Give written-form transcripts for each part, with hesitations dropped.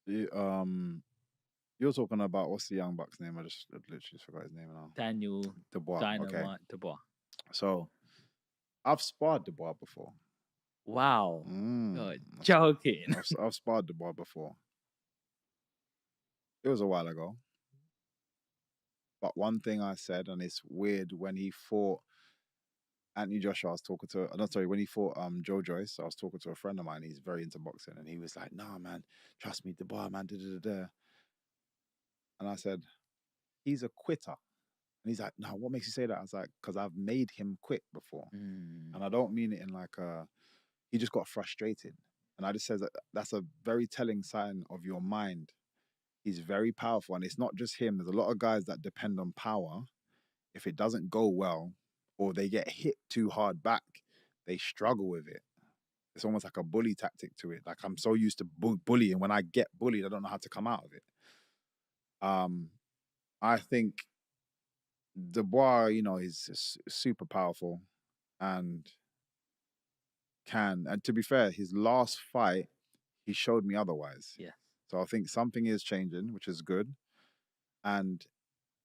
You, you're talking about what's the young buck's name? I just literally just forgot his name now. Daniel Dubois. Okay, Dynamite Dubois. so I've sparred Dubois before. Wow. Mm, You're joking. I've sparred Dubois before. It was a while ago. But one thing I said, and it's weird, when he fought Anthony Joshua, I was talking to, no, sorry, when he fought Joe Joyce, I was talking to a friend of mine. He's very into boxing, and he was like, "Nah, man, trust me, Dubois, man, da da da da." And I said, "He's a quitter." And he's like, "No, what makes you say that?" I was like, "Because I've made him quit before." Mm, And I don't mean it in like he just got frustrated. And I just says that that's a very telling sign of your mind. He's very powerful, and it's not just him. There's a lot of guys that depend on power. If it doesn't go well, or they get hit too hard back, they struggle with it. It's almost like a bully tactic to it. Like I'm so used to bullying. When I get bullied, I don't know how to come out of it. Um, I think Dubois, is super powerful and and to be fair, his last fight, he showed me otherwise. yeah. So I think something is changing, which is good. And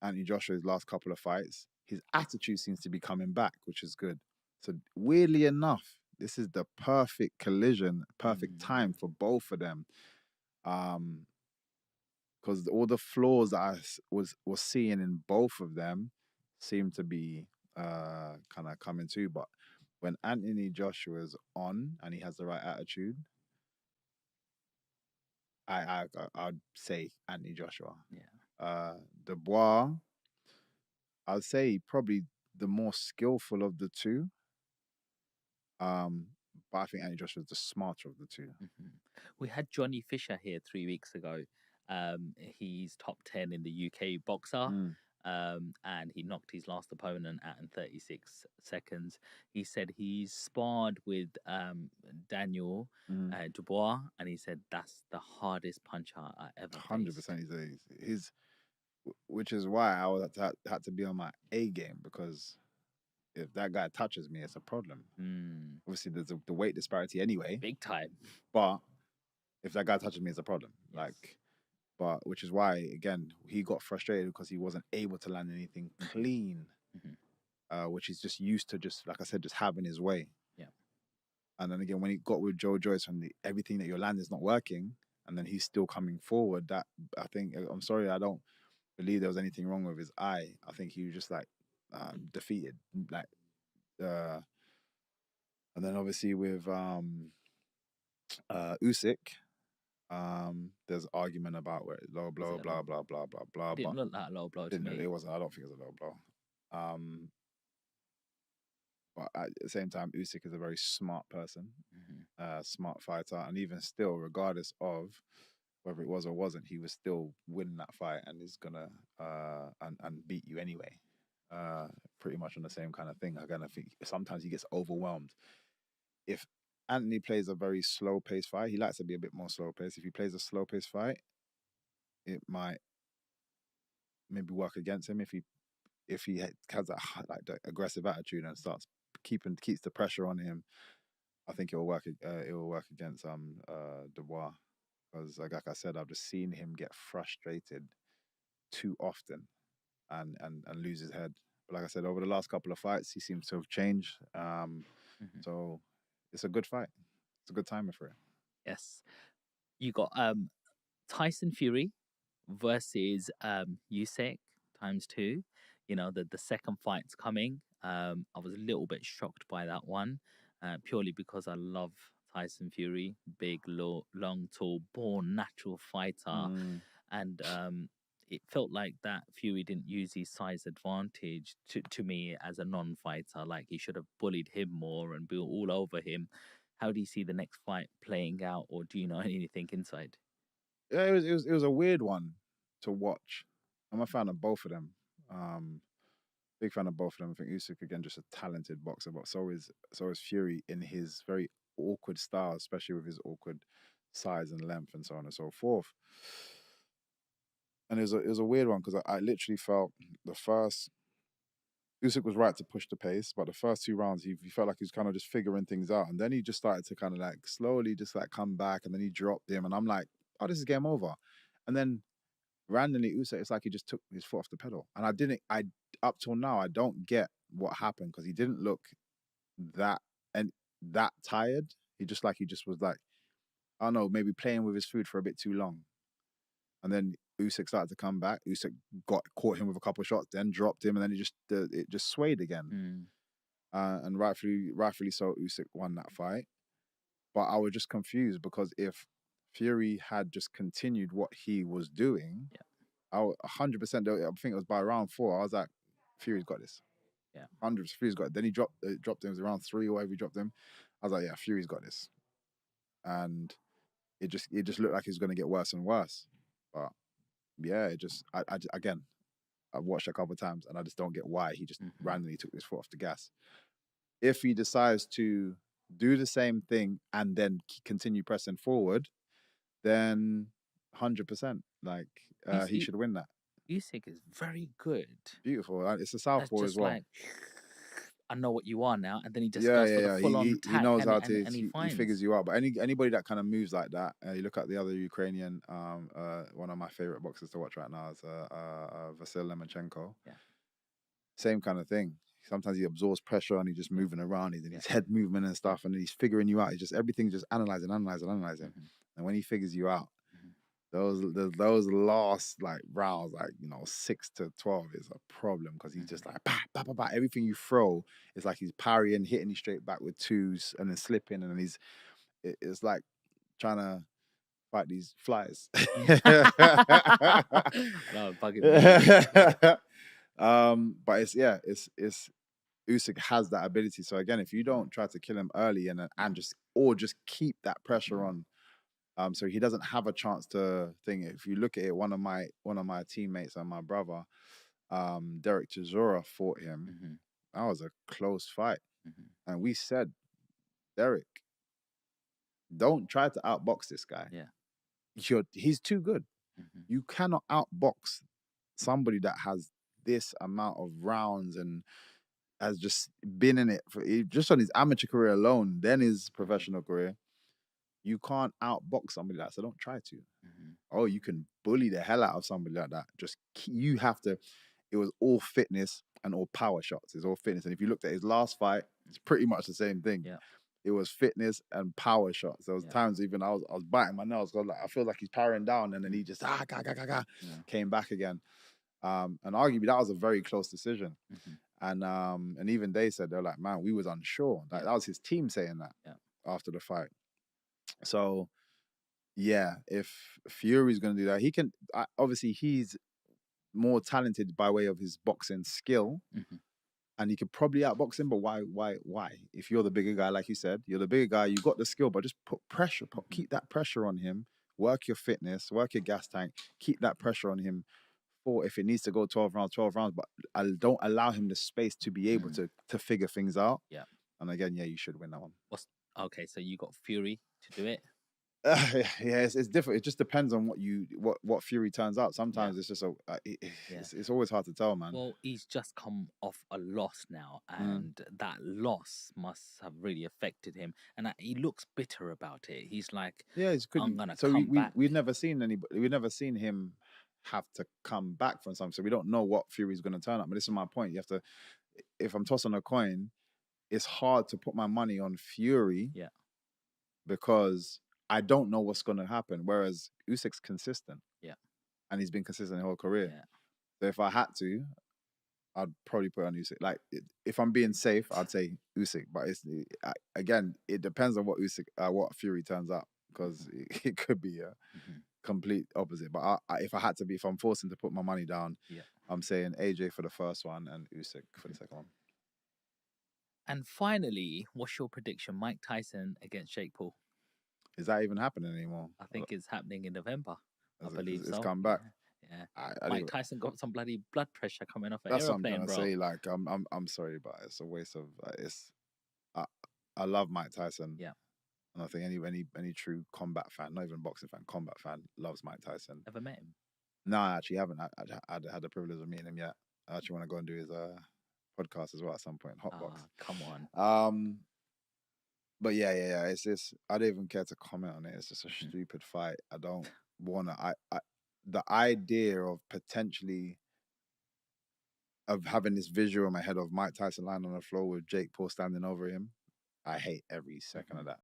Anthony Joshua's last couple of fights, his attitude seems to be coming back, which is good. So weirdly enough, this is the perfect collision, perfect time Mm, for both of them. Because all the flaws that was seeing in both of them seem to be kind of coming too. But when Anthony Joshua's on and he has the right attitude, I'd say Anthony Joshua. yeah. Dubois, I'd say probably the more skillful of the two. Um, but I think Anthony Joshua is the smarter of the two. Mhm. We had Johnny Fisher here 3 weeks ago. He's top 10 in the UK boxer. Mm, And he knocked his last opponent out in 36 seconds. He said he's sparred with Daniel mm. Dubois, and he said that's the hardest puncher I ever faced. 100%. Which is why I was had to be on my A game, because if that guy touches me, it's a problem. Mm, Obviously, there's the weight disparity anyway, big time. but if that guy touches me, it's a problem. Yes. But which is why again he got frustrated because he wasn't able to land anything clean, Hmm. which he's just used to, just like I said, just having his way. Yeah. And then again, when he got with Joe Joyce, and everything that you're landing is not working, and then he's still coming forward, that I think, I'm sorry, I don't believe there was anything wrong with his eye. I think he was just like defeated, like. Uh, and then obviously with Usyk, there's argument about where low Was blow, it a blah low blah blow? blah blah blah. But Didn't look like a low blow to didn't me. it wasn't. I don't think it was a low blow. Um, but at the same time, Usyk is a very smart person, Hmm. smart fighter, and even still, regardless of whether it was or wasn't, he was still winning that fight, and is gonna and beat you anyway. Uh, Pretty much on the same kind of thing. Again, I think sometimes he gets overwhelmed. If Anthony plays a very slow paced fight, he likes to be a bit more slow paced. If he plays a slow paced fight, it might maybe work against him if he has that like the aggressive attitude and starts keeps the pressure on him. I think it will work. It will work against Dubois, because like I said, I've just seen him get frustrated too often and lose his head. But like I said, over the last couple of fights, he seems to have changed. Hmm. So it's a good fight. It's a good timer for it. Yes. You got Tyson Fury versus Usyk times two. You know, the second fight's coming. I was a little bit shocked by that one, purely because I love Tyson Fury, big, long, tall, born natural fighter, Mm. and it felt like that Fury didn't use his size advantage to me as a non-fighter. Like he should have bullied him more and been all over him. How do you see the next fight playing out, or do you know anything inside? Yeah, it was a weird one to watch. I'm a fan of both of them. Um, Big fan of both of them. I think Usyk again just a talented boxer, but so is Fury in his very awkward style, especially with his awkward size and length and so on and so forth. And it was a weird one because I literally felt the first Usyk was right to push the pace, but the first two rounds he felt like he was kind of just figuring things out, and then he just started to kind of like slowly just like come back, and then he dropped him, and I'm like, oh, this is game over. And then randomly Usyk, it's like he just took his foot off the pedal. And I up till now, I don't get what happened because he didn't look that and that tired. He just was like, I don't know, maybe playing with his food for a bit too long. And then Usyk started to come back. Usyk caught him with a couple of shots, then dropped him, and then it just swayed again. And rightfully so, Usyk won that fight. But I was just confused because if Fury had just continued what he was doing, I 100%. I think it was by round 4. I was like, Fury's got this. 100%. Fury's got it. Then he dropped him. It was around 3 or whatever he dropped him. I was like, yeah, Fury's got this. And it just looked like it was going to get worse and worse. But yeah, again, I've watched a couple of times and I just don't get why he just randomly took his foot off the gas. If he decides to do the same thing and then continue pressing forward, then 100%, like he should win that. Usyk is very good. Beautiful. It's a southpaw as well. Like, I know what you are now, and then he just goes for the full-on attack. He knows how to. He figures you out. But anybody that kind of moves like that, you look at the other Ukrainian, one of my favorite boxers to watch right now is Vasyl Lomachenko. Yeah. Same kind of thing. Sometimes he absorbs pressure and he's just moving around. He's in his head movement and stuff, and he's figuring you out. He's just everything's just analyzing. And when he figures you out, those last like rounds, like 6 to 12 is a problem because he's just like bah, bah, bah, bah. Everything you throw is like he's parrying, hitting you straight back with twos, and then slipping, and it's like trying to fight these flies. No, bugging. But it's Usyk has that ability. So again, if you don't try to kill him early and just keep that pressure on. So he doesn't have a chance to think. If you look at it, one of my teammates and my brother, Derek Chisora, fought him. That was a close fight, and we said, Derek, don't try to outbox this guy. Yeah, he's too good. You cannot outbox somebody that has this amount of rounds and has just been in it for just on his amateur career alone, then his professional career. You can't outbox somebody like that, so don't try to. Oh, you can bully the hell out of somebody like that. You have to. It was all fitness and all power shots. It's all fitness. And if you looked at his last fight, it's pretty much the same thing. Yeah. It was fitness and power shots. There was times even I was biting my nails because I feel like he's powering down, and then he just came back again. And arguably that was a very close decision. And even they said, they're like, man, we was unsure. Like, that was his team saying that after the fight. So, yeah, if Fury's going to do that, he can. Obviously, he's more talented by way of his boxing skill, and he could probably outbox him. But why? If you're the bigger guy, like you said, you're the bigger guy. You got the skill, but just put pressure. Keep that pressure on him. Work your fitness. Work your gas tank. Keep that pressure on him. For if it needs to go 12 rounds. But I don't allow him the space to be able to figure things out. Yeah. And again, you should win that one. Okay, so you got Fury to do it. It's different. It just depends on what Fury turns out. Sometimes it's just it's always hard to tell, man. Well, he's just come off a loss now, and that loss must have really affected him, and he looks bitter about it. He's like, he's I'm gonna come back. We've never seen him have to come back from something, so we don't know what Fury's going to turn up. But this is my point. You have to, if I'm tossing a coin, it's hard to put my money on Fury, because I don't know what's going to happen. Whereas Usyk's consistent. Yeah. And he's been consistent the whole career. Yeah. So if I had to, I'd probably put on Usyk. Like, if I'm being safe, I'd say Usyk. But again, it depends on what Fury turns out, because it could be a complete opposite. But if I'm forcing to put my money down, I'm saying AJ for the first one and Usyk for the second one. And finally, what's your prediction? Mike Tyson against Jake Paul. Is that even happening anymore? I think it's happening in November. I believe it's come back. Yeah. Mike Tyson got some bloody blood pressure coming off an That's aeroplane, what I'm bro. trying to say. Like, I'm sorry, but it's a waste of. I love Mike Tyson. Yeah. And I think any true combat fan, not even boxing fan, combat fan, loves Mike Tyson. Ever met him? No, I actually haven't. I had the privilege of meeting him yet. I actually want to go and do his podcast as well at some point. Hotbox. Come on. But yeah. It's just, I don't even care to comment on it. It's just a stupid fight. I don't Warner, the idea of potentially of having this visual in my head of Mike Tyson lying on the floor with Jake Paul standing over him, I hate every second of that.